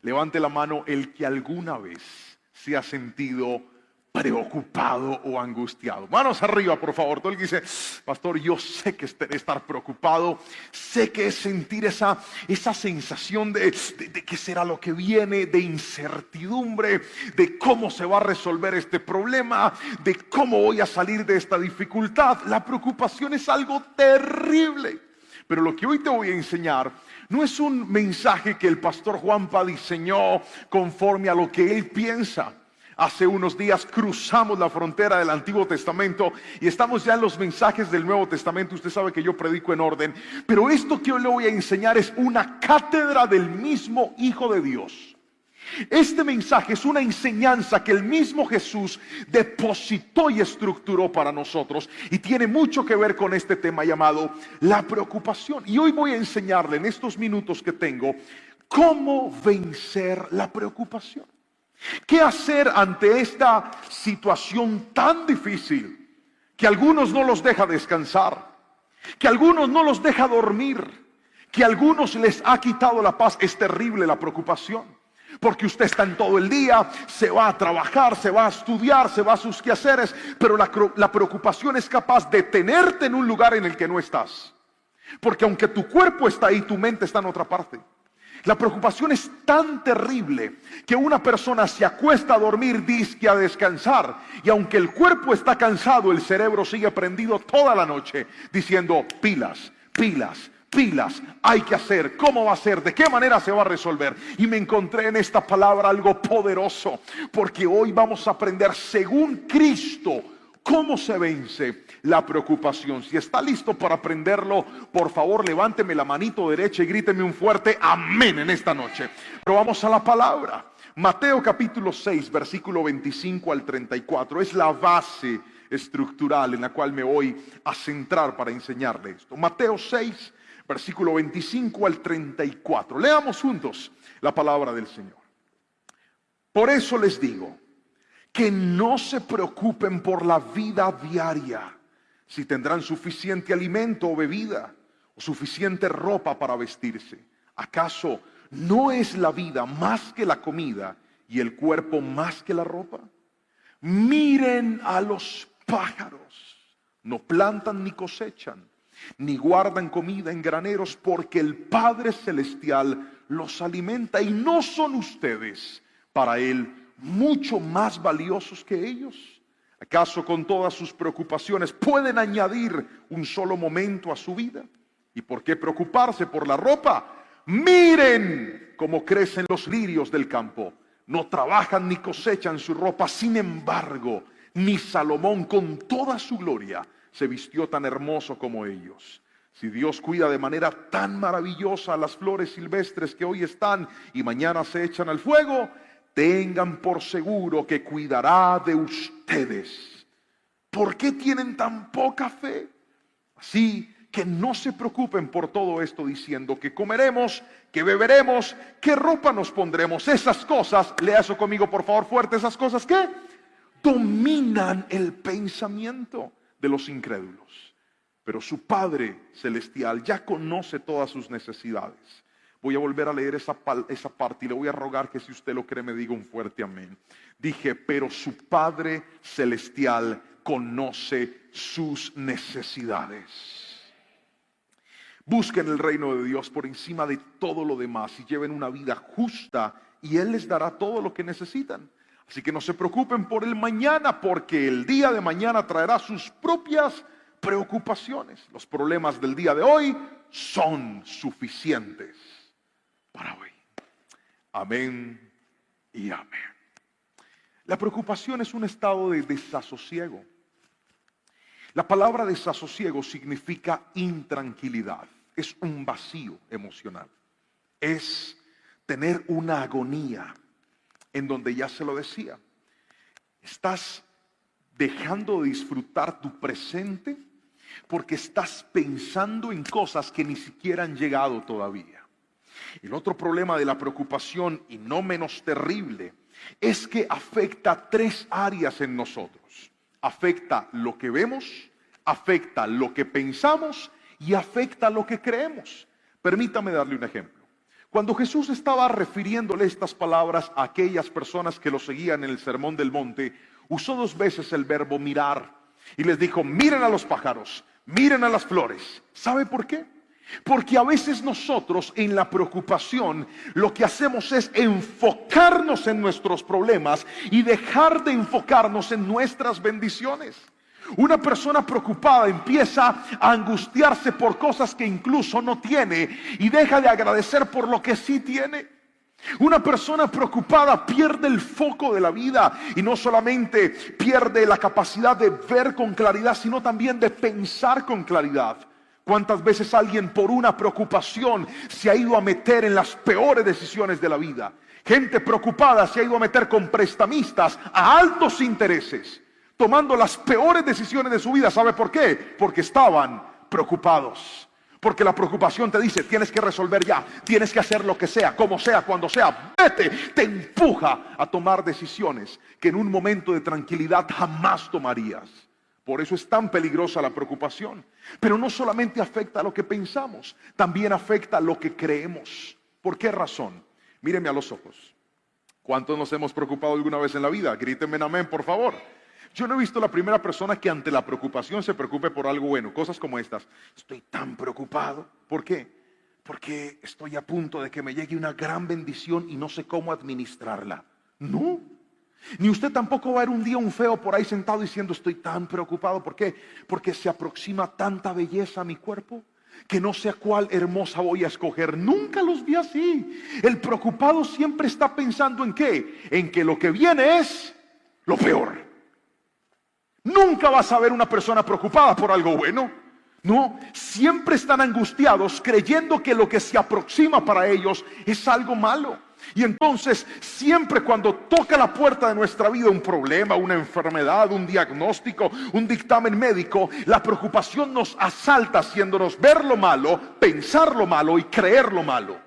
Levante la mano el que alguna vez se ha sentido preocupado o angustiado. Manos arriba, por favor. Todo el que dice, pastor, yo sé que es estar preocupado, sé que es sentir esa sensación de qué será lo que viene, de incertidumbre, de cómo se va a resolver este problema, de cómo voy a salir de esta dificultad. La preocupación es algo terrible. Pero lo que hoy te voy a enseñar no es un mensaje que el pastor Juanpa diseñó conforme a lo que él piensa. Hace unos días cruzamos la frontera del Antiguo Testamento y estamos ya en los mensajes del Nuevo Testamento. Usted sabe que yo predico en orden, pero esto que hoy le voy a enseñar es una cátedra del mismo Hijo de Dios. Este mensaje es una enseñanza que el mismo Jesús depositó y estructuró para nosotros y tiene mucho que ver con este tema llamado la preocupación. Y hoy voy a enseñarle en estos minutos que tengo cómo vencer la preocupación. ¿Qué hacer ante esta situación tan difícil que a algunos no los deja descansar, que a algunos no los deja dormir, que a algunos les ha quitado la paz? Es terrible la preocupación, porque usted está en todo el día, se va a trabajar, se va a estudiar, se va a sus quehaceres, pero la preocupación es capaz de tenerte en un lugar en el que no estás, porque aunque tu cuerpo está ahí, tu mente está en otra parte. La preocupación es tan terrible que una persona se acuesta a dormir, dizque a descansar, y aunque el cuerpo está cansado, el cerebro sigue prendido toda la noche diciendo pilas, pilas, pilas, hay que hacer, cómo va a ser, de qué manera se va a resolver. Y me encontré en esta palabra algo poderoso, porque hoy vamos a aprender según Cristo cómo se vence la preocupación. Si está listo para aprenderlo, por favor levánteme la manito derecha y gríteme un fuerte amén en esta noche. Pero vamos a la palabra. Mateo capítulo 6, versículo 25 al 34. Es la base estructural en la cual me voy a centrar para enseñarle esto. Mateo 6, versículo 25 al 34. Leamos juntos la palabra del Señor. Por eso les digo, que no se preocupen por la vida diaria, si tendrán suficiente alimento o bebida, o suficiente ropa para vestirse. ¿Acaso no es la vida más que la comida y el cuerpo más que la ropa? Miren a los pájaros, no plantan ni cosechan, ni guardan comida en graneros, porque el Padre Celestial los alimenta. ¿Y no son ustedes para Él mucho más valiosos que ellos? ¿Acaso con todas sus preocupaciones pueden añadir un solo momento a su vida? ¿Y por qué preocuparse por la ropa? Miren cómo crecen los lirios del campo. No trabajan ni cosechan su ropa. Sin embargo, ni Salomón con toda su gloria se vistió tan hermoso como ellos. Si Dios cuida de manera tan maravillosa a las flores silvestres que hoy están y mañana se echan al fuego, tengan por seguro que cuidará de ustedes. ¿Por qué tienen tan poca fe? Así que no se preocupen por todo esto diciendo que comeremos, que beberemos, qué ropa nos pondremos. Esas cosas, lea eso conmigo por favor fuerte, esas cosas que dominan el pensamiento de los incrédulos. Pero su Padre Celestial ya conoce todas sus necesidades. Voy a volver a leer esa parte y le voy a rogar que si usted lo cree me diga un fuerte amén. Dije, pero su Padre Celestial conoce sus necesidades. Busquen el reino de Dios por encima de todo lo demás y lleven una vida justa y Él les dará todo lo que necesitan. Así que no se preocupen por el mañana, porque el día de mañana traerá sus propias preocupaciones. Los problemas del día de hoy son suficientes para hoy. Amén y amén. La preocupación es un estado de desasosiego. La palabra desasosiego significa intranquilidad. Es un vacío emocional. Es tener una agonía en donde, ya se lo decía, estás dejando de disfrutar tu presente porque estás pensando en cosas que ni siquiera han llegado todavía. El otro problema de la preocupación, y no menos terrible, es que afecta tres áreas en nosotros. Afecta lo que vemos, afecta lo que pensamos y afecta lo que creemos. Permítame darle un ejemplo. Cuando Jesús estaba refiriéndole estas palabras a aquellas personas que lo seguían en el Sermón del Monte, usó 2 veces el verbo mirar y les dijo: miren a los pájaros, miren a las flores. ¿Sabe por qué? Porque a veces nosotros en la preocupación lo que hacemos es enfocarnos en nuestros problemas y dejar de enfocarnos en nuestras bendiciones. Una persona preocupada empieza a angustiarse por cosas que incluso no tiene y deja de agradecer por lo que sí tiene. Una persona preocupada pierde el foco de la vida y no solamente pierde la capacidad de ver con claridad, sino también de pensar con claridad. ¿Cuántas veces alguien por una preocupación se ha ido a meter en las peores decisiones de la vida? Gente preocupada se ha ido a meter con prestamistas a altos intereses, tomando las peores decisiones de su vida. ¿Sabe por qué? Porque estaban preocupados. Porque la preocupación te dice: tienes que resolver ya, tienes que hacer lo que sea, como sea, cuando sea, vete. Te empuja a tomar decisiones que en un momento de tranquilidad jamás tomarías. Por eso es tan peligrosa la preocupación. Pero no solamente afecta a lo que pensamos, también afecta a lo que creemos. ¿Por qué razón? Míreme a los ojos. ¿Cuántos nos hemos preocupado alguna vez en la vida? Grítenme amén, por favor. Yo no he visto la primera persona que ante la preocupación se preocupe por algo bueno. Cosas como estas: estoy tan preocupado. ¿Por qué? Porque estoy a punto de que me llegue una gran bendición y no sé cómo administrarla. No. Ni usted tampoco va a ver un día un feo por ahí sentado diciendo: estoy tan preocupado. ¿Por qué? Porque se aproxima tanta belleza a mi cuerpo que no sé a cuál hermosa voy a escoger. Nunca los vi así. El preocupado siempre está pensando ¿en qué? En que lo que viene es lo peor. Nunca vas a ver una persona preocupada por algo bueno. No, siempre están angustiados creyendo que lo que se aproxima para ellos es algo malo. Y entonces siempre cuando toca la puerta de nuestra vida un problema, una enfermedad, un diagnóstico, un dictamen médico, la preocupación nos asalta haciéndonos ver lo malo, pensar lo malo y creer lo malo.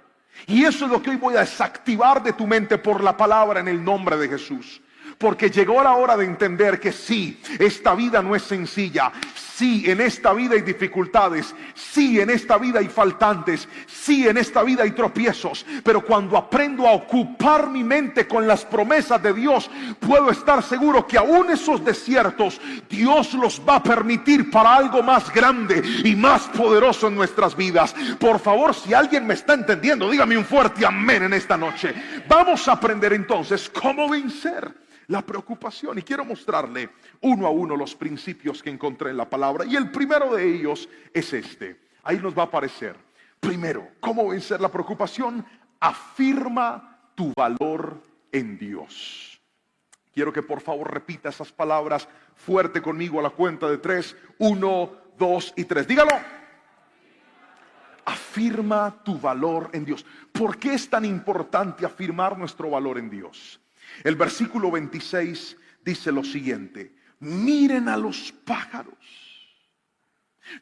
Y eso es lo que hoy voy a desactivar de tu mente por la palabra en el nombre de Jesús. Porque llegó la hora de entender que sí, esta vida no es sencilla. Sí, en esta vida hay dificultades. Sí, en esta vida hay faltantes. Sí, en esta vida hay tropiezos. Pero cuando aprendo a ocupar mi mente con las promesas de Dios, puedo estar seguro que aún esos desiertos, Dios los va a permitir para algo más grande y más poderoso en nuestras vidas. Por favor, si alguien me está entendiendo, dígame un fuerte amén en esta noche. Vamos a aprender entonces cómo vencer la preocupación, y quiero mostrarle uno a uno los principios que encontré en la palabra, y el primero de ellos es este. Ahí nos va a aparecer. Primero, ¿cómo vencer la preocupación? Afirma tu valor en Dios. Quiero que por favor repita esas palabras fuerte conmigo a la cuenta de 3. 1, 2 y 3. Dígalo. Afirma tu valor en Dios. ¿Por qué es tan importante afirmar nuestro valor en Dios? El versículo 26 dice lo siguiente: miren a los pájaros.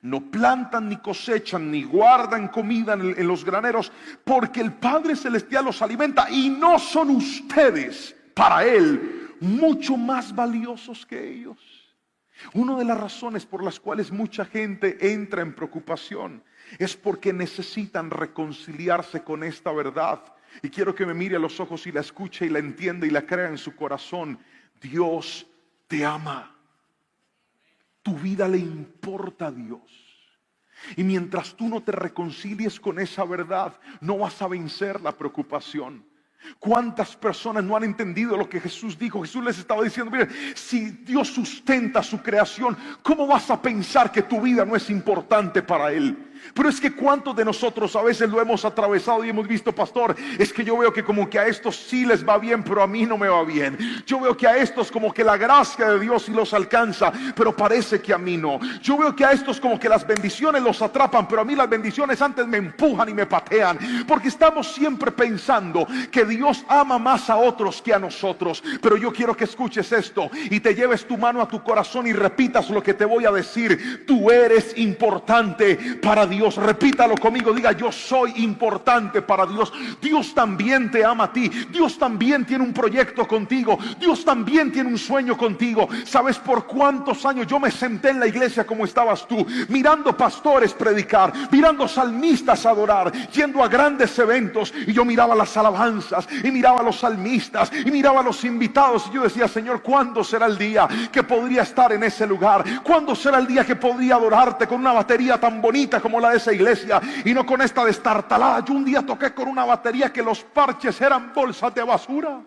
No plantan, ni cosechan, ni guardan comida en los graneros, porque el Padre Celestial los alimenta. Y no son ustedes para Él mucho más valiosos que ellos. Una de las razones por las cuales mucha gente entra en preocupación es porque necesitan reconciliarse con esta verdad. Y quiero que me mire a los ojos y la escuche y la entienda y la crea en su corazón. Dios te ama. Tu vida le importa a Dios. Y mientras tú no te reconcilies con esa verdad, no vas a vencer la preocupación. ¿Cuántas personas no han entendido lo que Jesús dijo? Jesús les estaba diciendo: mire, si Dios sustenta su creación, ¿cómo vas a pensar que tu vida no es importante para Él? Pero es que cuántos de nosotros a veces lo hemos atravesado y hemos visto: pastor, es que yo veo que como que a estos sí les va bien, pero a mí no me va bien. Yo veo que a estos como que la gracia de Dios sí los alcanza, pero parece que a mí no. Yo veo que a estos como que las bendiciones los atrapan, pero a mí las bendiciones antes me empujan y me patean. Porque estamos siempre pensando que Dios ama más a otros que a nosotros. Pero yo quiero que escuches esto y te lleves tu mano a tu corazón y repitas lo que te voy a decir. Tú eres importante para Dios. Repítalo conmigo, diga: yo soy importante para Dios. Dios también te ama a ti. Dios también tiene un proyecto contigo. Dios también tiene un sueño contigo. ¿Sabes por cuántos años yo me senté en la iglesia como estabas tú, mirando pastores predicar, mirando salmistas adorar, yendo a grandes eventos, y yo miraba las alabanzas y miraba a los salmistas y miraba a los invitados, y yo decía: Señor, ¿cuándo será el día que podría estar en ese lugar? ¿Cuándo será el día que podría adorarte con una batería tan bonita como la de esa iglesia y no con esta destartalada? Yo un día toqué con una batería que los parches eran bolsas de basura.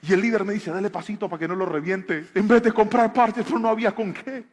Y el líder me dice: dale pasito para que no lo reviente. En vez de comprar parches, pero no había con qué.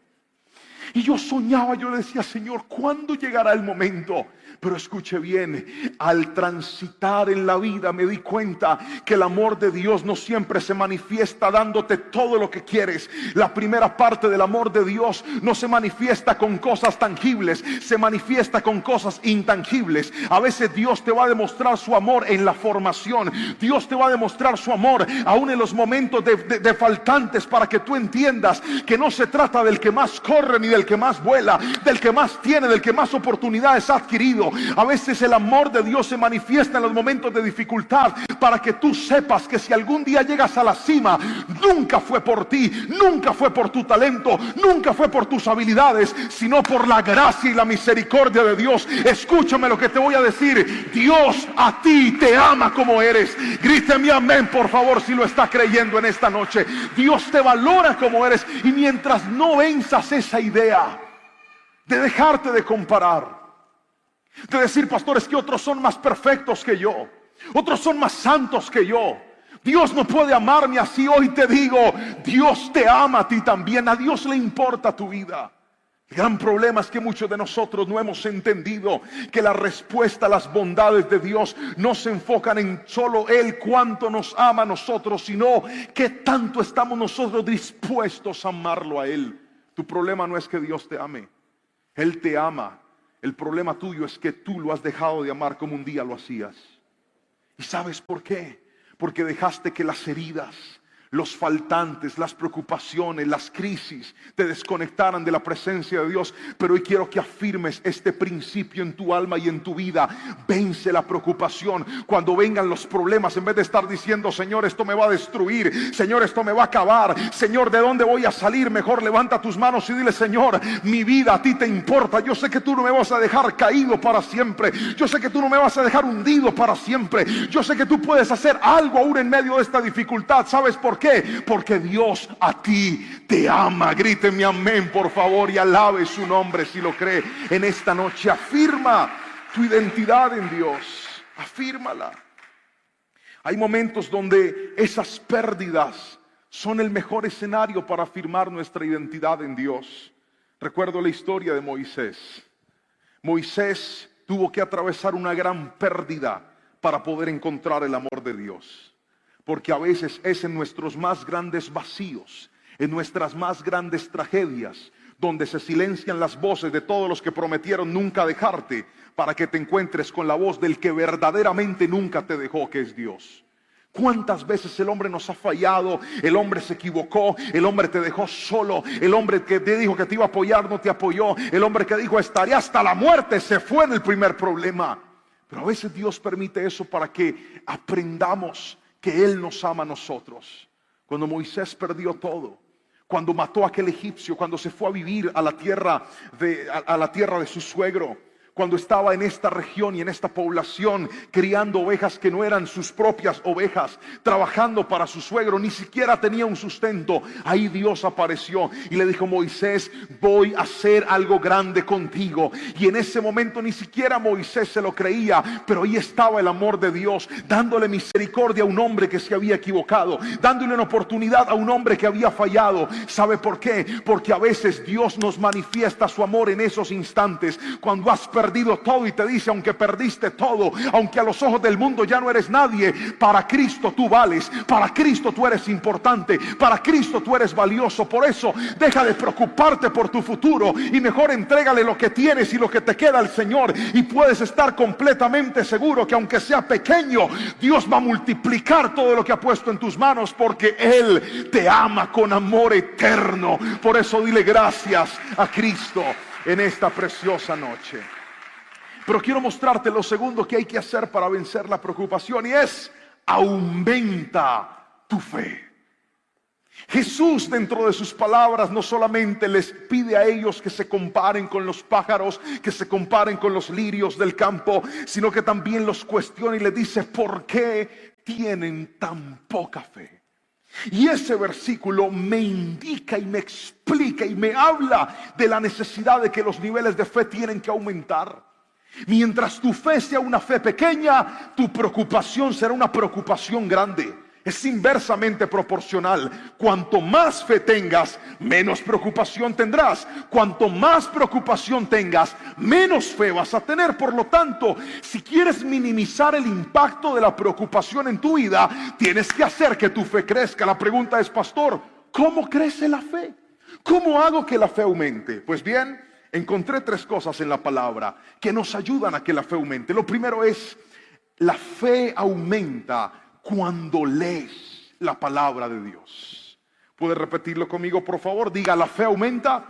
Y yo soñaba, yo le decía: Señor, ¿cuándo llegará el momento? Pero escuche bien, al transitar en la vida me di cuenta que el amor de Dios no siempre se manifiesta dándote todo lo que quieres. La primera parte del amor de Dios no se manifiesta con cosas tangibles, se manifiesta con cosas intangibles. A veces Dios te va a demostrar su amor en la formación. Dios te va a demostrar su amor aún en los momentos de faltantes, para que tú entiendas que no se trata del que más corre ni del que más vuela, del que más tiene, del que más oportunidades ha adquirido. A veces el amor de Dios se manifiesta en los momentos de dificultad, para que tú sepas que si algún día llegas a la cima, nunca fue por ti, nunca fue por tu talento, nunca fue por tus habilidades, sino por la gracia y la misericordia de Dios. Escúchame lo que te voy a decir: Dios a ti te ama como eres. Gríteme amén, por favor, si lo está creyendo en esta noche. Dios te valora como eres, y mientras no venzas esa idea de dejarte de comparar, de decir: pastor, es que otros son más perfectos que yo, otros son más santos que yo, Dios no puede amarme así. Hoy te digo: Dios te ama a ti también. A Dios le importa tu vida. El gran problema es que muchos de nosotros no hemos entendido que la respuesta a las bondades de Dios no se enfocan en solo Él cuánto nos ama a nosotros, sino qué tanto estamos nosotros dispuestos a amarlo a Él. Tu problema no es que Dios te ame, Él te ama. El problema tuyo es que tú lo has dejado de amar como un día lo hacías. ¿Y sabes por qué? Porque dejaste que las heridas, los faltantes, las preocupaciones, las crisis te desconectaran de la presencia de Dios. Pero hoy quiero que afirmes este principio en tu alma y en tu vida. Vence la preocupación. Cuando vengan los problemas, en vez de estar diciendo: Señor, esto me va a destruir, Señor, esto me va a acabar, Señor, ¿de dónde voy a salir? Mejor levanta tus manos y dile: Señor, mi vida a ti te importa. Yo sé que tú no me vas a dejar caído para siempre. Yo sé que tú no me vas a dejar hundido para siempre. Yo sé que tú puedes hacer algo aún en medio de esta dificultad. ¿Sabes por qué? Porque Dios a ti te ama. Gríteme amén, por favor, y alabe su nombre si lo cree en esta noche. Afirma tu identidad en Dios. Afírmala. Hay momentos donde esas pérdidas son el mejor escenario para afirmar nuestra identidad en Dios. Recuerdo la historia de Moisés. Moisés tuvo que atravesar una gran pérdida para poder encontrar el amor de Dios. Porque a veces es en nuestros más grandes vacíos, en nuestras más grandes tragedias, donde se silencian las voces de todos los que prometieron nunca dejarte, para que te encuentres con la voz del que verdaderamente nunca te dejó, que es Dios. ¿Cuántas veces el hombre nos ha fallado? El hombre se equivocó, el hombre te dejó solo, el hombre que te dijo que te iba a apoyar no te apoyó, el hombre que dijo estaré hasta la muerte se fue en el primer problema. Pero a veces Dios permite eso para que aprendamos que Él nos ama a nosotros. Cuando Moisés perdió todo, cuando mató a aquel egipcio, cuando se fue a vivir a la tierra de su suegro, cuando estaba en esta región y en esta población criando ovejas que no eran sus propias ovejas, trabajando para su suegro, ni siquiera tenía un sustento. Ahí Dios apareció y le dijo: Moisés, voy a hacer algo grande contigo. Y en ese momento ni siquiera Moisés se lo creía, pero ahí estaba el amor de Dios, dándole misericordia a un hombre que se había equivocado, dándole una oportunidad a un hombre que había fallado. ¿Sabe por qué? Porque a veces Dios nos manifiesta su amor en esos instantes, cuando has perdido todo y te dice: aunque perdiste todo, aunque a los ojos del mundo ya no eres nadie, para Cristo tú vales, para Cristo tú eres importante, para Cristo tú eres valioso. Por eso deja de preocuparte por tu futuro y mejor entrégale lo que tienes y lo que te queda al Señor, y puedes estar completamente seguro que aunque sea pequeño, Dios va a multiplicar todo lo que ha puesto en tus manos, porque Él te ama con amor eterno. Por eso dile gracias a Cristo. en esta preciosa noche. Pero quiero mostrarte lo segundo que hay que hacer para vencer la preocupación, y es: aumenta tu fe. Jesús, dentro de sus palabras, no solamente les pide a ellos que se comparen con los pájaros, que se comparen con los lirios del campo, sino que también los cuestiona y les dice: ¿por qué tienen tan poca fe? Y ese versículo me indica y me explica y me habla de la necesidad de que los niveles de fe tienen que aumentar. Mientras tu fe sea una fe pequeña, tu preocupación será una preocupación grande. Es inversamente proporcional. Cuanto más fe tengas, menos preocupación tendrás. Cuanto más preocupación tengas, menos fe vas a tener. Por lo tanto, si quieres minimizar el impacto de la preocupación en tu vida, tienes que hacer que tu fe crezca. La pregunta es: pastor, ¿cómo crece la fe? ¿Cómo hago que la fe aumente? Pues bien, encontré 3 cosas en la palabra que nos ayudan a que la fe aumente. Lo primero es: la fe aumenta cuando lees la palabra de Dios. ¿Puede repetirlo conmigo, por favor? Diga: la fe aumenta.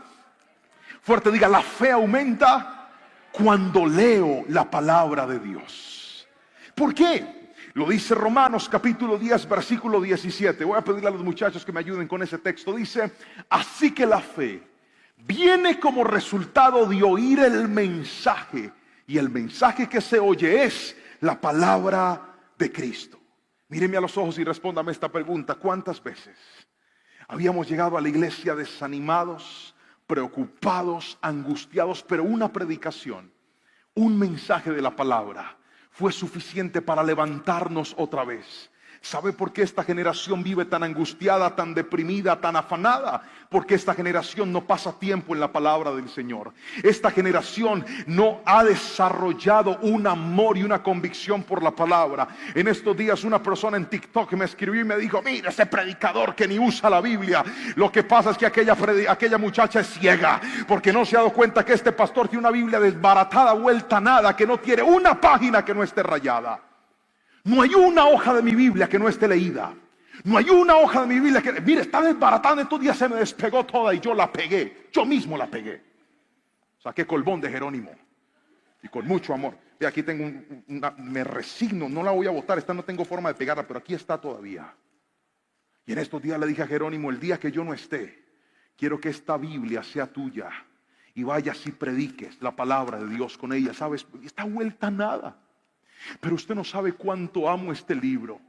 Fuerte, diga: la fe aumenta cuando leo la palabra de Dios. ¿Por qué? Lo dice Romanos capítulo 10, versículo 17. Voy a pedirle a los muchachos que me ayuden con ese texto. Dice: así que la fe viene como resultado de oír el mensaje, y el mensaje que se oye es la palabra de Cristo. Míreme a los ojos y respóndame esta pregunta: ¿cuántas veces habíamos llegado a la iglesia desanimados, preocupados, angustiados, pero una predicación, un mensaje de la palabra fue suficiente para levantarnos otra vez? ¿Sabe por qué esta generación vive tan angustiada, tan deprimida, tan afanada? Porque esta generación no pasa tiempo en la palabra del Señor. Esta generación no ha desarrollado un amor y una convicción por la palabra. En estos días una persona en TikTok me escribió y me dijo: mira ese predicador que ni usa la Biblia. Lo que pasa es que aquella muchacha es ciega, porque no se ha dado cuenta que este pastor tiene una Biblia desbaratada, vuelta a nada, que no tiene una página que no esté rayada. No hay una hoja de mi Biblia que no esté leída. No hay una hoja de mi Biblia que... Mire, está desbaratada. En estos días se me despegó toda y yo la pegué. Yo mismo la pegué. Saqué Colbón de Jerónimo y con mucho amor. Y aquí tengo me resigno, no la voy a botar. Esta no tengo forma de pegarla, pero aquí está todavía. Y en estos días le dije a Jerónimo: el día que yo no esté, quiero que esta Biblia sea tuya y vayas y prediques la palabra de Dios con ella. ¿Sabes? Está vuelta a nada. Pero usted no sabe cuánto amo este libro.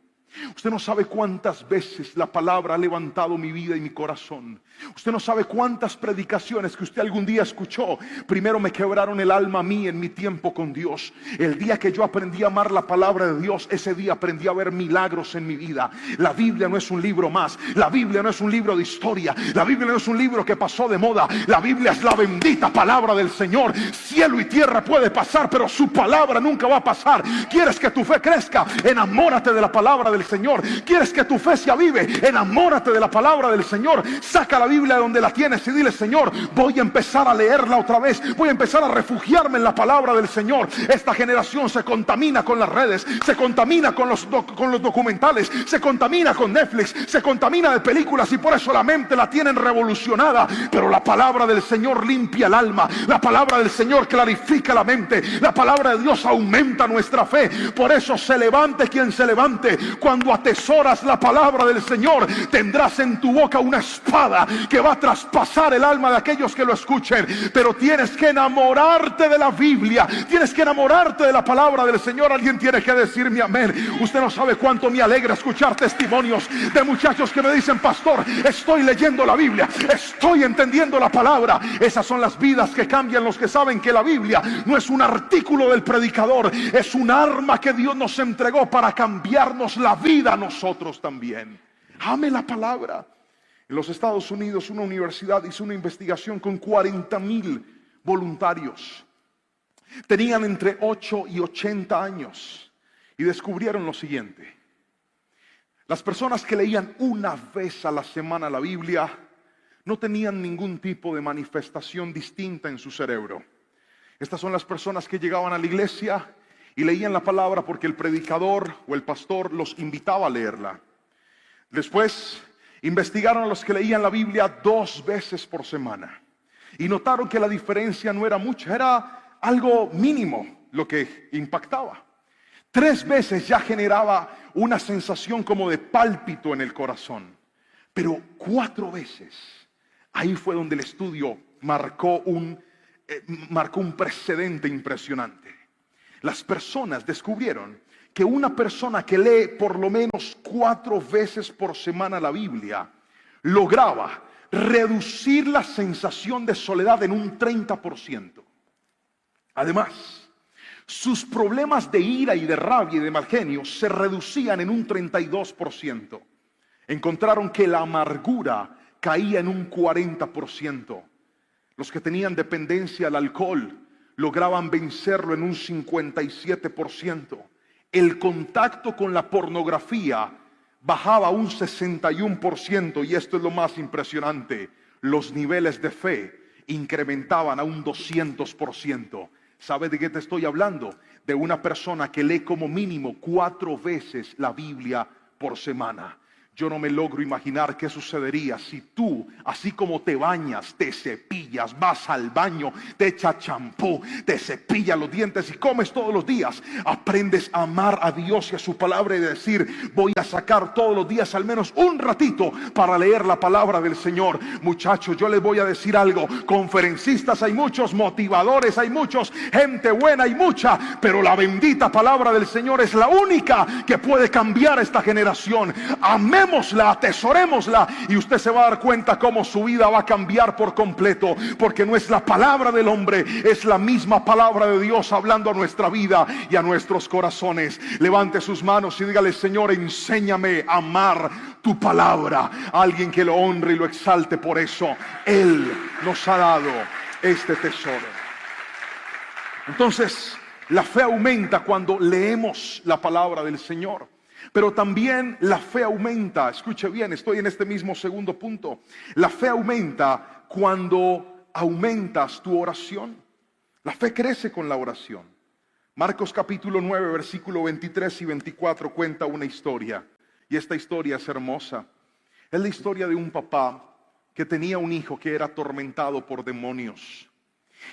Usted no sabe cuántas veces la palabra ha levantado mi vida y mi corazón. Usted no sabe cuántas predicaciones que usted algún día escuchó primero me quebraron el alma a mí en mi tiempo con Dios. El día que yo aprendí a amar la palabra de Dios, ese día aprendí a ver milagros en mi vida. La Biblia no es un libro más. La Biblia no es un libro de historia. La Biblia no es un libro que pasó de moda. La Biblia es la bendita palabra del Señor. Cielo y tierra puede pasar, pero su palabra nunca va a pasar. ¿Quieres que tu fe crezca? Enamórate de la palabra del Señor. ¿Quieres que tu fe se avive? Enamórate de la palabra del Señor. Saca la Biblia de donde la tienes y dile: Señor, voy a empezar a leerla otra vez. Voy a empezar a refugiarme en la palabra del Señor. Esta generación se contamina con las redes, se contamina con los documentales, se contamina con Netflix, se contamina de películas, y por eso la mente la tienen revolucionada. Pero la palabra del Señor limpia el alma. La palabra del Señor clarifica la mente. La palabra de Dios aumenta nuestra fe. Por eso se levante quien se levante. Cuando atesoras la palabra del Señor, tendrás en tu boca una espada que va a traspasar el alma de aquellos que lo escuchen. Pero tienes que enamorarte de la Biblia, tienes que enamorarte de la palabra del Señor. Alguien tiene que decirme amén. Usted no sabe cuánto me alegra escuchar testimonios de muchachos que me dicen: pastor, estoy leyendo la Biblia, estoy entendiendo la palabra. Esas son las vidas que cambian, los que saben que la Biblia no es un artículo del predicador, es un arma que Dios nos entregó para cambiarnos la vida a nosotros también. Ame la palabra. En los Estados Unidos, una universidad hizo una investigación con 40,000 voluntarios. Tenían entre 8 y 80 años y descubrieron lo siguiente: las personas que leían una vez a la semana la Biblia no tenían ningún tipo de manifestación distinta en su cerebro. Estas son las personas que llegaban a la iglesia y leían la palabra porque el predicador o el pastor los invitaba a leerla. Después investigaron a los que leían la Biblia 2 veces por semana. y notaron que la diferencia no era mucha, era algo mínimo lo que impactaba. 3 veces ya generaba una sensación como de pálpito en el corazón, pero 4 veces, ahí fue donde el estudio marcó un precedente impresionante. Las personas descubrieron que una persona que lee por lo menos 4 veces por semana la Biblia lograba reducir la sensación de soledad en un 30%. Además, sus problemas de ira y de rabia y de mal genio se reducían en un 32%. Encontraron que la amargura caía en un 40%. Los que tenían dependencia al alcohol lograban vencerlo en un 57%. El contacto con la pornografía bajaba un 61%, y esto es lo más impresionante, los niveles de fe incrementaban a un 200%. ¿Sabes de qué te estoy hablando? De una persona que lee como mínimo 4 veces la Biblia por semana. Yo no me logro imaginar qué sucedería si tú, así como te bañas, te cepillas, vas al baño, te echas champú, te cepillas los dientes y comes todos los días, aprendes a amar a Dios y a su palabra y decir: voy a sacar todos los días al menos un ratito para leer la palabra del Señor. Muchachos, yo les voy a decir algo: conferencistas hay muchos, motivadores hay muchos, gente buena hay mucha, pero la bendita palabra del Señor es la única que puede cambiar esta generación. Amén. Atesorémosla, y usted se va a dar cuenta cómo su vida va a cambiar por completo, porque no es la palabra del hombre, es la misma palabra de Dios hablando a nuestra vida y a nuestros corazones. Levante sus manos y dígale: Señor, enséñame a amar tu palabra. Alguien que lo honre y lo exalte por eso. Él nos ha dado este tesoro. Entonces, la fe aumenta cuando leemos la palabra del Señor. Pero también la fe aumenta, escuche bien, estoy en este mismo segundo punto. La fe aumenta cuando aumentas tu oración. La fe crece con la oración. Marcos capítulo 9, versículo 23 y 24 cuenta una historia. Y esta historia es hermosa. Es la historia de un papá que tenía un hijo que era atormentado por demonios.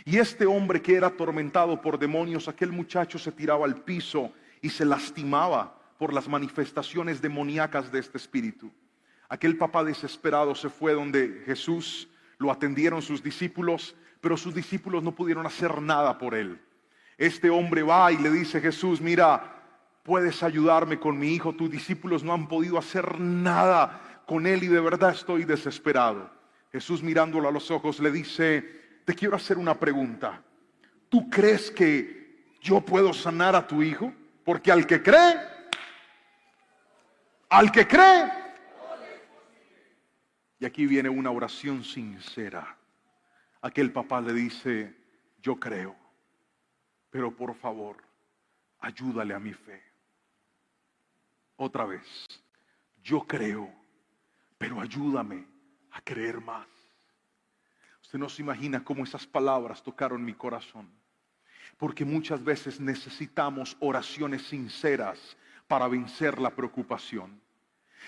Y este hombre que era atormentado por demonios, aquel muchacho se tiraba al piso y se lastimaba por las manifestaciones demoníacas de este espíritu. Aquel papá desesperado se fue donde Jesús, lo atendieron sus discípulos, pero sus discípulos no pudieron hacer nada por él. Este hombre va y le dice: Jesús, mira, puedes ayudarme con mi hijo, tus discípulos no han podido hacer nada con él y de verdad estoy desesperado. Jesús, mirándolo a los ojos, le dice: te quiero hacer una pregunta. ¿Tú crees que yo puedo sanar a tu hijo? Porque al que cree, y aquí viene una oración sincera. Aquel papá le dice: yo creo, pero por favor, ayúdale a mi fe. Otra vez: yo creo, pero ayúdame a creer más. Usted no se imagina cómo esas palabras tocaron mi corazón, porque muchas veces necesitamos oraciones sinceras para vencer la preocupación.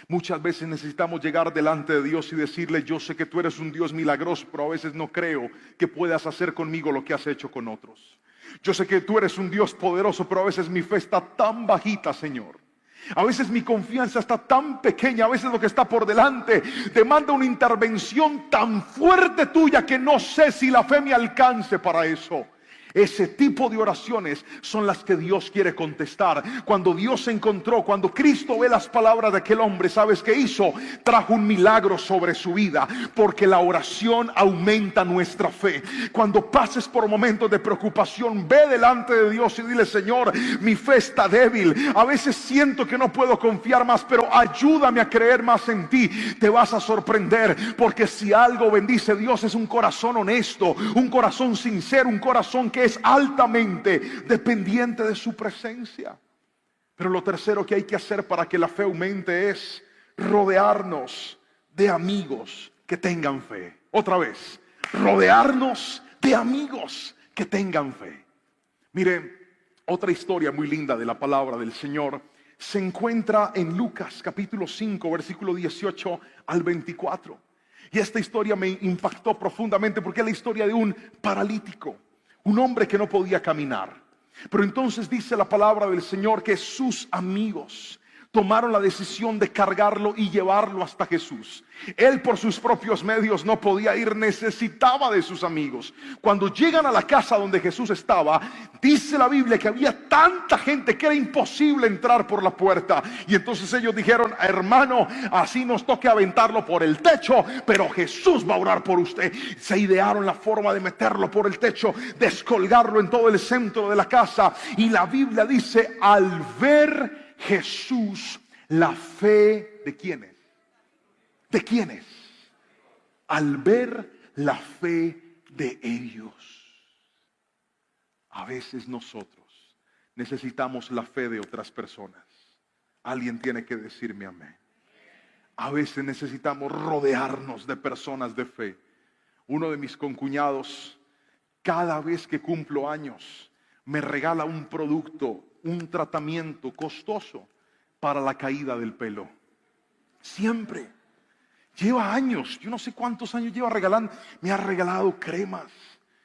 Muchas veces necesitamos llegar delante de Dios y decirle: yo sé que tú eres un Dios milagroso, pero a veces no creo que puedas hacer conmigo lo que has hecho con otros. Yo sé que tú eres un Dios poderoso, pero a veces mi fe está tan bajita, Señor. A veces mi confianza está tan pequeña, a veces lo que está por delante demanda una intervención tan fuerte tuya que no sé si la fe me alcance para eso. Ese tipo de oraciones son las que Dios quiere contestar. Cuando Dios se encontró, cuando Cristo ve las palabras de aquel hombre, ¿sabes qué hizo? Trajo un milagro sobre su vida, porque la oración aumenta nuestra fe. Cuando pases por momentos de preocupación, ve delante de Dios y dile: Señor, mi fe está débil, a veces siento que no puedo confiar más, pero ayúdame a creer más en ti. Te vas a sorprender, porque si algo bendice Dios es un corazón honesto, un corazón sincero, un corazón que es altamente dependiente de su presencia. Pero lo tercero que hay que hacer para que la fe aumente es rodearnos de amigos que tengan fe. Otra vez, rodearnos de amigos que tengan fe. Mire, otra historia muy linda de la palabra del Señor se encuentra en Lucas capítulo 5, versículo 18 al 24. Y esta historia me impactó profundamente porque es la historia de un paralítico, un hombre que no podía caminar. Pero entonces dice la palabra del Señor que sus amigos tomaron la decisión de cargarlo y llevarlo hasta Jesús. Él por sus propios medios no podía ir, necesitaba de sus amigos. Cuando llegan a la casa donde Jesús estaba, dice la Biblia que había tanta gente que era imposible entrar por la puerta. Y entonces ellos dijeron: hermano, así nos toque aventarlo por el techo, pero Jesús va a orar por usted. Se idearon la forma de meterlo por el techo, descolgarlo en todo el centro de la casa. Y la Biblia dice: al ver Jesús, la fe de ¿quiénes? ¿De quiénes? Al ver la fe de ellos. A veces nosotros necesitamos la fe de otras personas. Alguien tiene que decirme amén. A veces necesitamos rodearnos de personas de fe. Uno de mis concuñados, cada vez que cumplo años, me regala un producto, un tratamiento costoso para la caída del pelo. Siempre. Lleva años, yo no sé cuántos años lleva regalando. Me ha regalado cremas,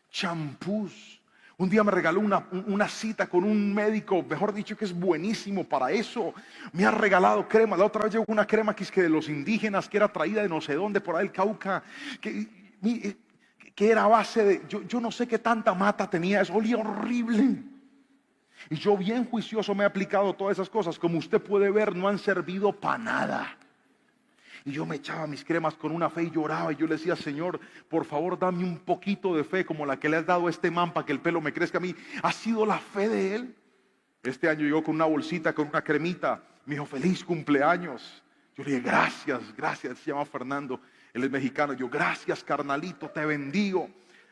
champús. Un día me regaló una cita con un médico, mejor dicho, que es buenísimo para eso. Me ha regalado crema. La otra vez llegó una crema que es que de los indígenas, que era traída de no sé dónde, por ahí el Cauca, que era a base de, yo no sé qué tanta mata tenía, eso olía horrible. Y yo bien juicioso me he aplicado todas esas cosas. Como usted puede ver, no han servido para nada. Y yo me echaba mis cremas con una fe y lloraba. Y yo le decía: Señor, por favor dame un poquito de fe como la que le has dado a este man para que el pelo me crezca a mí. Ha sido la fe de él. Este año llegó con una bolsita, con una cremita. Me dijo: feliz cumpleaños. Yo le dije: gracias, gracias. Se llama Fernando, él es mexicano. Yo: gracias, carnalito, te bendigo.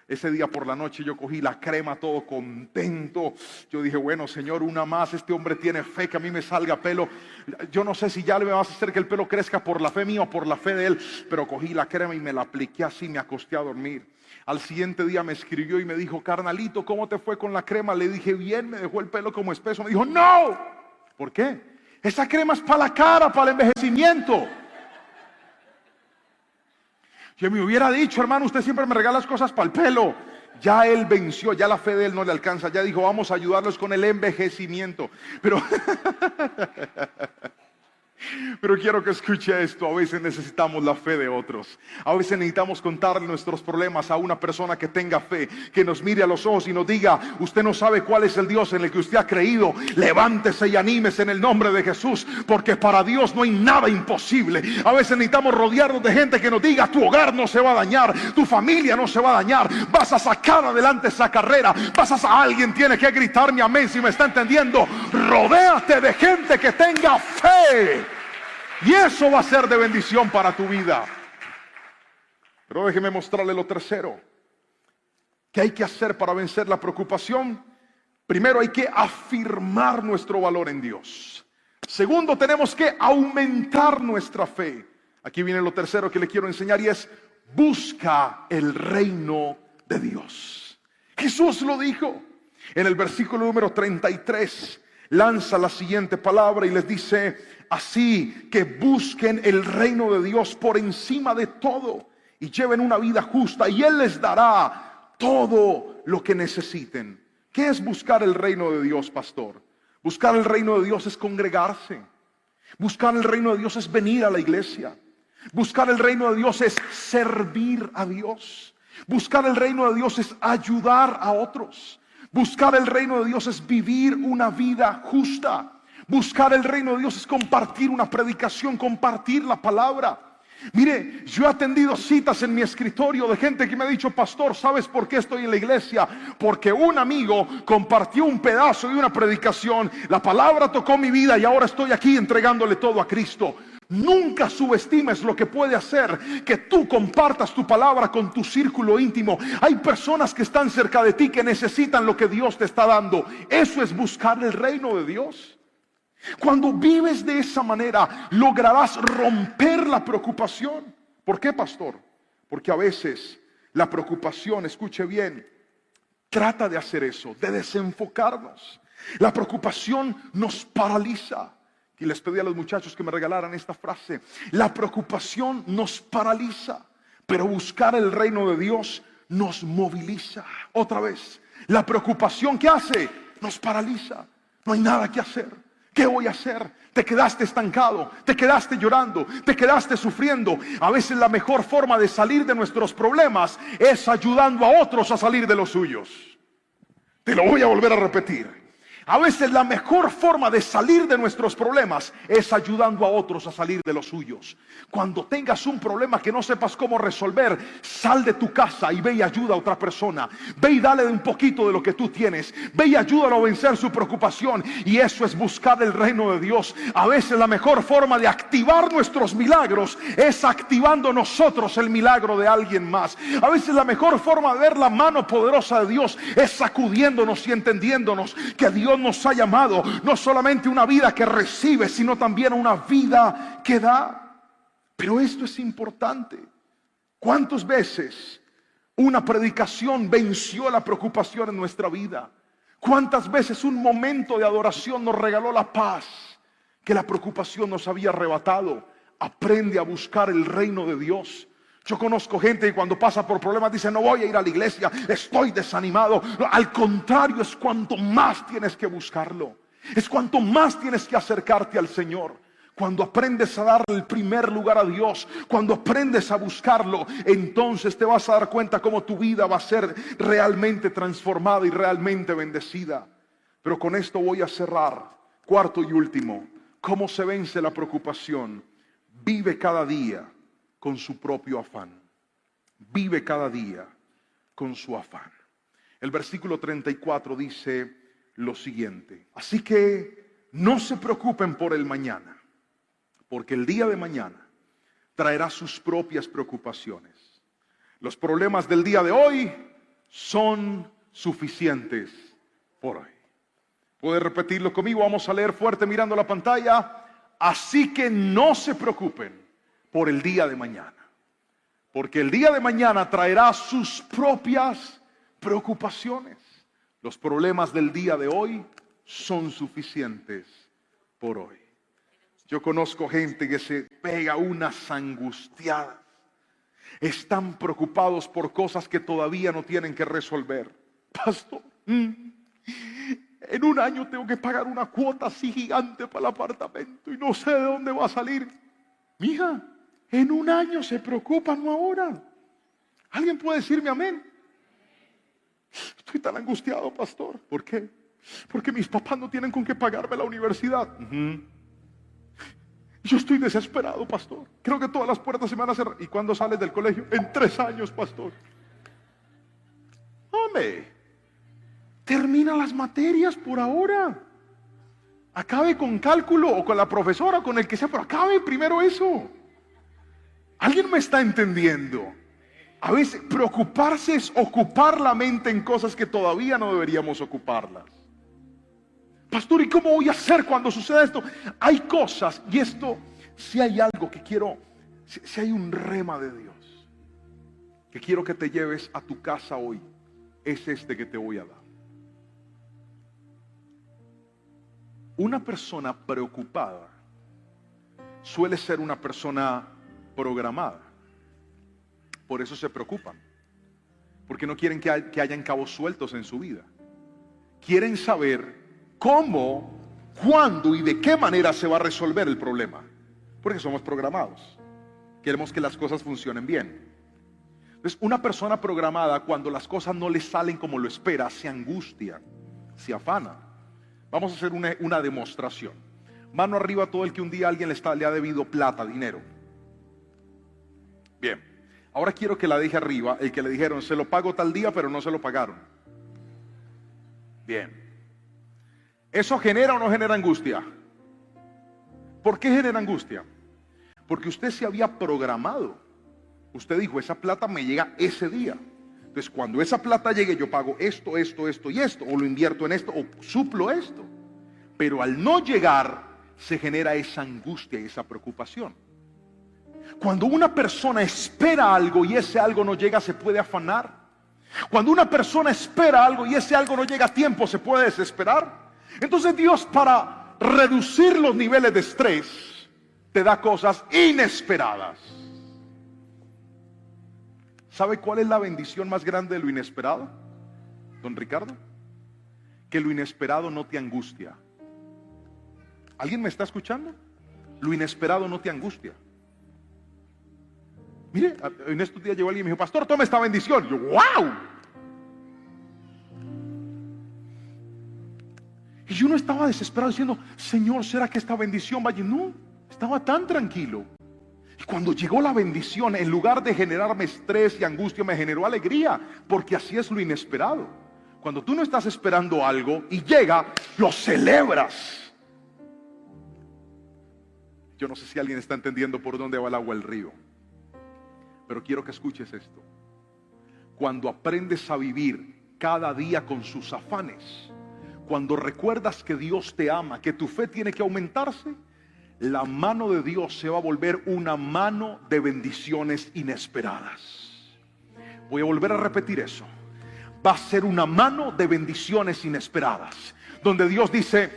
Ese día por la noche yo cogí la crema todo contento. Yo dije: bueno, Señor, una más. Este hombre tiene fe que a mí me salga pelo. Yo no sé si ya le vas a hacer que el pelo crezca por la fe mía o por la fe de él. Pero cogí la crema y me la apliqué así, me acosté a dormir. Al siguiente día me escribió y me dijo: carnalito, ¿cómo te fue con la crema? Le dije: bien. Me dejó el pelo como espeso. Me dijo: no. ¿Por qué? Esa crema es para la cara, para el envejecimiento. Yo me hubiera dicho: hermano, usted siempre me regala las cosas para el pelo. Ya él venció, ya la fe de él no le alcanza. Ya dijo: vamos a ayudarlos con el envejecimiento. Pero quiero que escuche esto. A veces necesitamos la fe de otros. A veces necesitamos contarle nuestros problemas a una persona que tenga fe, que nos mire a los ojos y nos diga: usted no sabe cuál es el Dios en el que usted ha creído. Levántese y anímese en el nombre de Jesús, porque para Dios no hay nada imposible. A veces necesitamos rodearnos de gente que nos diga: tu hogar no se va a dañar, tu familia no se va a dañar, vas a sacar adelante esa carrera, alguien tiene que gritarme amén si me está entendiendo. Rodéate de gente que tenga fe. Y eso va a ser de bendición para tu vida. Pero déjeme mostrarle lo tercero. ¿Qué hay que hacer para vencer la preocupación? Primero, hay que afirmar nuestro valor en Dios. Segundo, tenemos que aumentar nuestra fe. Aquí viene lo tercero que le quiero enseñar, y es: busca el reino de Dios. Jesús lo dijo en el versículo número 33. Lanza la siguiente palabra y les dice: así que busquen el reino de Dios por encima de todo y lleven una vida justa, y Él les dará todo lo que necesiten. ¿Qué es buscar el reino de Dios, pastor? Buscar el reino de Dios es congregarse. Buscar el reino de Dios es venir a la iglesia. Buscar el reino de Dios es servir a Dios. Buscar el reino de Dios es ayudar a otros. Buscar el reino de Dios es vivir una vida justa. Buscar el reino de Dios es compartir una predicación, compartir la palabra. Mire, yo he atendido citas en mi escritorio de gente que me ha dicho: pastor, ¿sabes por qué estoy en la iglesia? Porque un amigo compartió un pedazo de una predicación, la palabra tocó mi vida y ahora estoy aquí entregándole todo a Cristo. Nunca subestimes lo que puede hacer que tú compartas tu palabra con tu círculo íntimo. Hay personas que están cerca de ti que necesitan lo que Dios te está dando. Eso es buscar el reino de Dios. Cuando vives de esa manera, lograrás romper la preocupación. ¿Por qué, pastor? Porque a veces la preocupación, escuche bien, trata de hacer eso, de desenfocarnos. La preocupación nos paraliza. Y les pedí a los muchachos que me regalaran esta frase: la preocupación nos paraliza. Pero buscar el reino de Dios nos moviliza. Otra vez, la preocupación que hace nos paraliza. No hay nada que hacer. ¿Qué voy a hacer? Te quedaste estancado, te quedaste llorando, te quedaste sufriendo. A veces la mejor forma de salir de nuestros problemas es ayudando a otros a salir de los suyos. Te lo voy a volver a repetir. A veces la mejor forma de salir de nuestros problemas es ayudando a otros a salir de los suyos. Cuando tengas un problema que no sepas cómo resolver, sal de tu casa y ve y ayuda a otra persona. Ve y dale un poquito de lo que tú tienes. Ve y ayúdalo a vencer su preocupación. Y eso es buscar el reino de Dios. A veces la mejor forma de activar nuestros milagros es activando nosotros el milagro de alguien más. A veces la mejor forma de ver la mano poderosa de Dios es sacudiéndonos y entendiéndonos que Dios nos ha llamado no solamente una vida que recibe, sino también una vida que da. Pero esto es importante. ¿Cuántas veces una predicación venció la preocupación en nuestra vida? ¿Cuántas veces un momento de adoración nos regaló la paz que la preocupación nos había arrebatado? Aprende a buscar el reino de Dios. Yo conozco gente que cuando pasa por problemas dice: no voy a ir a la iglesia, estoy desanimado. Al contrario, es cuanto más tienes que buscarlo, es cuanto más tienes que acercarte al Señor. Cuando aprendes a darle el primer lugar a Dios, cuando aprendes a buscarlo, entonces te vas a dar cuenta cómo tu vida va a ser realmente transformada y realmente bendecida. Pero con esto voy a cerrar. Cuarto y último, ¿cómo se vence la preocupación? Vive cada día con su propio afán. Vive cada día con su afán. El versículo 34 dice lo siguiente: así que no se preocupen por el mañana, porque el día de mañana traerá sus propias preocupaciones. Los problemas del día de hoy son suficientes por hoy. ¿Puede repetirlo conmigo? Vamos a leer fuerte mirando la pantalla. Así que no se preocupen por el día de mañana, porque el día de mañana traerá sus propias preocupaciones. Los problemas del día de hoy son suficientes por hoy. Yo conozco gente que se pega unas angustiadas. Están preocupados por cosas que todavía no tienen que resolver. Pastor, en un año tengo que pagar una cuota así gigante para el apartamento y no sé de dónde va a salir. Mija, en un año se preocupan, no ahora. ¿Alguien puede decirme amén? Estoy tan angustiado, pastor. ¿Por qué? Porque mis papás no tienen con qué pagarme la universidad. Yo estoy desesperado, pastor. Creo que todas las puertas se me van a cerrar. ¿Y cuándo sales del colegio? En 3 años, pastor. Hombre, termina las materias por ahora. Acabe con cálculo o con la profesora o con el que sea, pero acabe primero eso. ¿Alguien me está entendiendo? A veces preocuparse es ocupar la mente en cosas que todavía no deberíamos ocuparlas. Pastor, ¿y cómo voy a hacer cuando suceda esto? Hay cosas, y esto, si hay algo que quiero, si hay un rema de Dios que quiero que te lleves a tu casa hoy, es este que te voy a dar. Una persona preocupada suele ser una persona programada. Por eso se preocupan, porque no quieren que hayan cabos sueltos en su vida. Quieren saber cómo, cuándo y de qué manera se va a resolver el problema, porque somos programados. Queremos que las cosas funcionen bien. Entonces, una persona programada, cuando las cosas no le salen como lo espera, se angustia, se afana. Vamos a hacer una demostración. Mano arriba todo el que un día alguien le ha debido plata, dinero. Bien, ahora quiero que la deje arriba el que le dijeron: se lo pago tal día, pero no se lo pagaron. Bien. ¿Eso genera o no genera angustia? ¿Por qué genera angustia? Porque usted se había programado. Usted dijo: esa plata me llega ese día. Entonces, cuando esa plata llegue, yo pago esto, esto, esto y esto, o lo invierto en esto, o suplo esto. Pero al no llegar, se genera esa angustia y esa preocupación. Cuando una persona espera algo y ese algo no llega, se puede afanar. Cuando una persona espera algo y ese algo no llega a tiempo, se puede desesperar. Entonces Dios, para reducir los niveles de estrés, te da cosas inesperadas. ¿Sabe cuál es la bendición más grande de lo inesperado, don Ricardo? Que lo inesperado no te angustia. ¿Alguien me está escuchando? Lo inesperado no te angustia. Mire, en estos días llegó alguien y me dijo: pastor, toma esta bendición. Yo, ¡wow! Y yo no estaba desesperado diciendo: Señor, ¿será que esta bendición vaya? No, estaba tan tranquilo. Y cuando llegó la bendición, en lugar de generarme estrés y angustia, me generó alegría, porque así es lo inesperado. Cuando tú no estás esperando algo y llega, lo celebras. Yo no sé si alguien está entendiendo por dónde va el agua del río, pero quiero que escuches esto. Cuando aprendes a vivir cada día con sus afanes, cuando recuerdas que Dios te ama, que tu fe tiene que aumentarse, la mano de Dios se va a volver una mano de bendiciones inesperadas. Voy a volver a repetir eso. Va a ser una mano de bendiciones inesperadas. Donde Dios dice,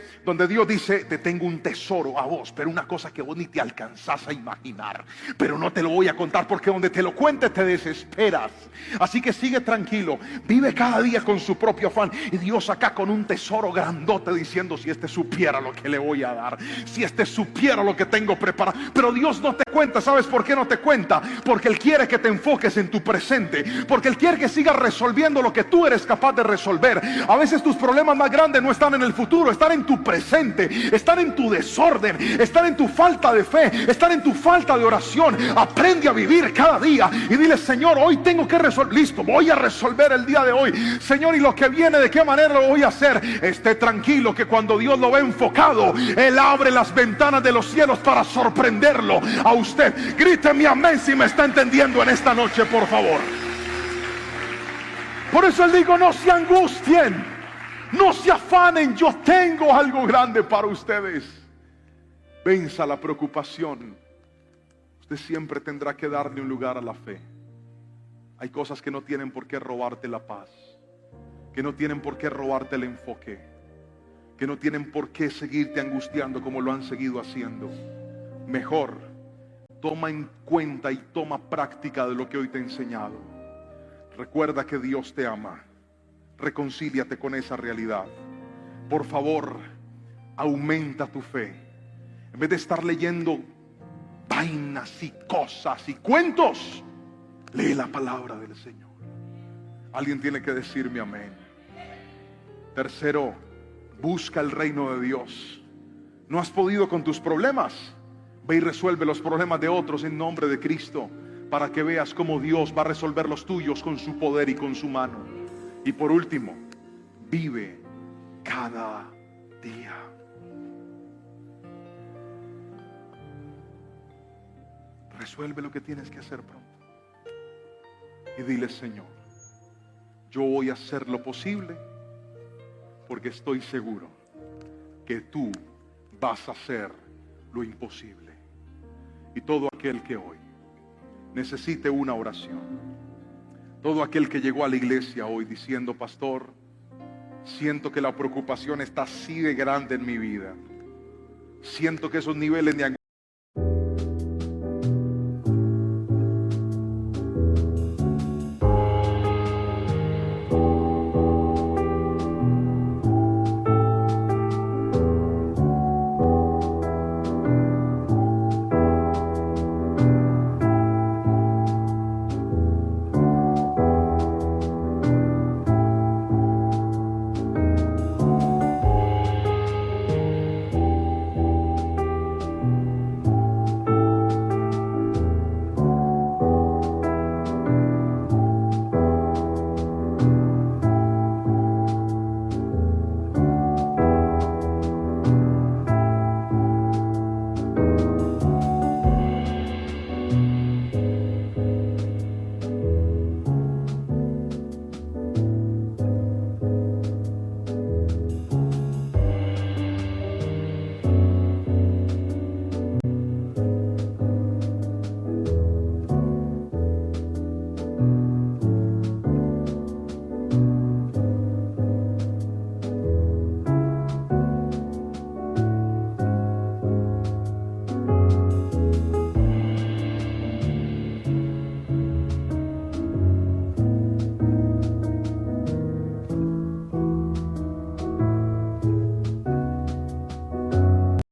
te tengo un tesoro a vos, pero una cosa que vos ni te alcanzás a imaginar. Pero no te lo voy a contar, porque donde te lo cuente te desesperas. Así que sigue tranquilo, vive cada día con su propio afán. Y Dios acá con un tesoro grandote diciendo: si este supiera lo que le voy a dar, si este supiera lo que tengo preparado. Pero Dios no te cuenta. ¿Sabes por qué no te cuenta? Porque Él quiere que te enfoques en tu presente. Porque Él quiere que sigas resolviendo lo que tú eres capaz de resolver. A veces tus problemas más grandes no están en el futuro, están en tu presente, están en tu desorden, están en tu falta de fe, están en tu falta de oración. Aprende a vivir cada día y dile: Señor, hoy tengo que resolver. Listo, voy a resolver el día de hoy, Señor, y lo que viene, ¿de qué manera lo voy a hacer? Esté tranquilo que cuando Dios lo ve enfocado, Él abre las ventanas de los cielos para sorprenderlo a usted. Gríteme amén si me está entendiendo en esta noche, por favor. Por eso Él digo: no se angustien, no se afanen, yo tengo algo grande para ustedes. Venza la preocupación. Usted siempre tendrá que darle un lugar a la fe. Hay cosas que no tienen por qué robarte la paz, que no tienen por qué robarte el enfoque, que no tienen por qué seguirte angustiando como lo han seguido haciendo. Mejor, toma en cuenta y toma práctica de lo que hoy te he enseñado. Recuerda que Dios te ama. Reconcíliate con esa realidad. Por favor, aumenta tu fe. En vez de estar leyendo vainas y cosas y cuentos, lee la palabra del Señor. Alguien tiene que decirme amén. Tercero, busca el reino de Dios. ¿No has podido con tus problemas? Ve y resuelve los problemas de otros en nombre de Cristo, para que veas cómo Dios va a resolver los tuyos con su poder y con su mano. Y por último, vive cada día. Resuelve lo que tienes que hacer pronto. Y dile: Señor, yo voy a hacer lo posible, porque estoy seguro que tú vas a hacer lo imposible. Y todo aquel que hoy necesite una oración, todo aquel que llegó a la iglesia hoy diciendo: pastor, siento que la preocupación está así de grande en mi vida, siento que esos niveles de angustia